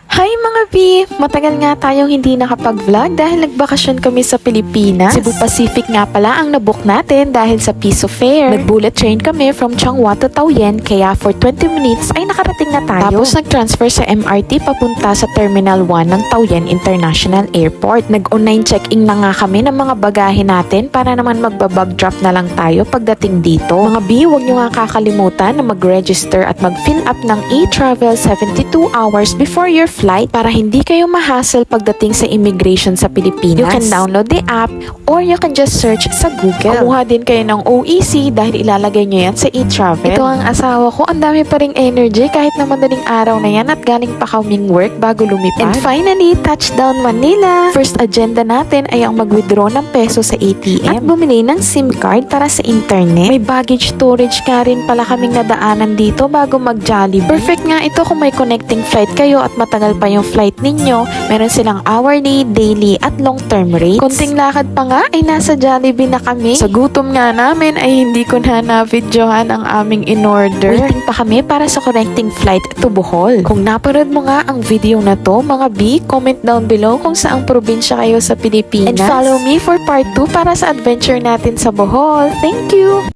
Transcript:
Hi mga B! Matagal nga tayong hindi nakapag-vlog dahil nagbakasyon kami sa Pilipinas. Cebu Pacific nga pala ang nabook natin dahil sa Piso Fare. Nag-bullet train kami from Changhua to Taoyuan kaya for 20 minutes ay nakarating na tayo. Tapos nag-transfer sa MRT papunta sa Terminal 1 ng Taoyuan International Airport. Nag-online check-in na nga kami ng mga bagahe natin para naman magbabag drop na lang tayo pagdating dito. Mga B, huwag nyo nga kakalimutan na mag-register at mag-fill up ng e-travel 72 hours before your flight para hindi kayo ma-hassle pagdating sa immigration sa Pilipinas. You can download the app or you can just search sa Google. Kumuha din kayo ng OEC dahil ilalagay nyo yan sa e-travel. Ito ang asawa ko, ang dami pa ring energy kahit na madaling araw na yan at galing pa kaming work bago lumipad. And finally, touchdown Manila! First agenda natin ay ang mag-withdraw ng peso sa ATM at bumili ng SIM card para sa internet. May baggage storage ka rin pala kaming nadaanan dito bago mag-Jollibee. Perfect nga ito kung may connecting flight kayo at matagal pa yung flight ninyo. Meron silang hourly, daily at long-term rates. Konting lakad pa nga ay nasa Jollibee na kami. Sa gutom nga namin ay hindi ko na videohan ang aming in-order. Waiting pa kami para sa connecting flight to Bohol. Kung napanood mo nga ang video na to, mga B, comment down below kung saang probinsya kayo sa Pilipinas. And follow me for part 2 para sa adventure natin sa Bohol. Thank you!